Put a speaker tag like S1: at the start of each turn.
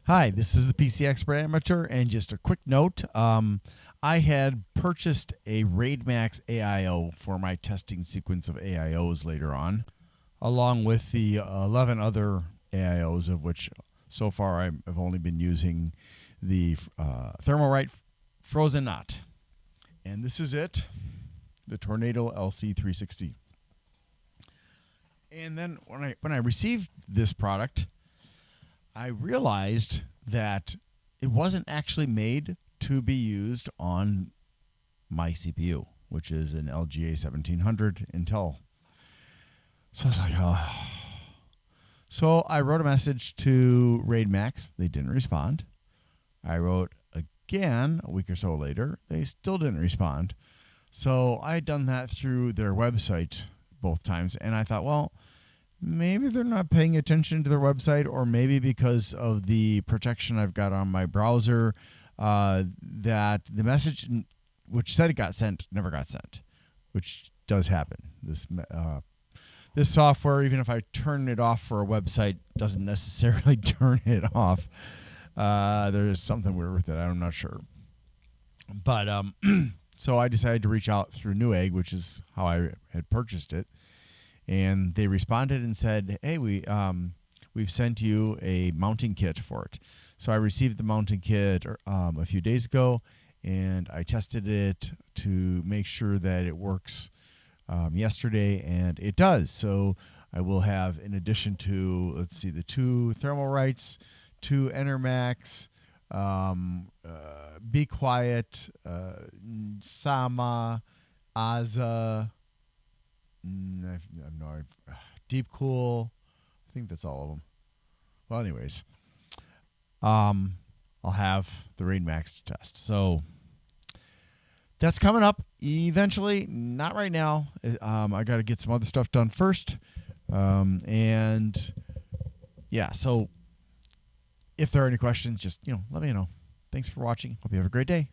S1: Hi, this is the PC Expert Amateur, and just a quick note. I had purchased a RaidMax AIO for my testing sequence of AIOs later on, along with the 11 other AIOs, of which so far I've only been using the Thermalright Frozen Knot. And this is it, the Tornado LC360. And then when I received this product, I realized that it wasn't actually made to be used on my CPU, which is an LGA 1700 Intel. So I was like, oh. So I wrote a message to RaidMax. They didn't respond. I wrote again a week or so later. They still didn't respond. So I had done that through their website both times, and I thought, well, maybe they're not paying attention to their website, or maybe because of the protection I've got on my browser, that the message which said it got sent never got sent, which does happen. This software, even if I turn it off for a website, doesn't necessarily turn it off. There's something weird with it. I'm not sure. But so I decided to reach out through Newegg, which is how I had purchased it. And they responded and said, hey, we've sent you a mounting kit for it. So I received the mounting kit a few days ago, and I tested it to make sure that it works yesterday, and it does. So I will have, in addition to, let's see, the 2 Thermalrights, 2 EnerMax, Be Quiet, Sama, Aza, Deep Cool. I think that's all of them. Well, anyways, I'll have the RaidMax to test. So that's coming up eventually. Not right now. I got to get some other stuff done first. And yeah, so if there are any questions, just let me know. Thanks for watching. Hope you have a great day.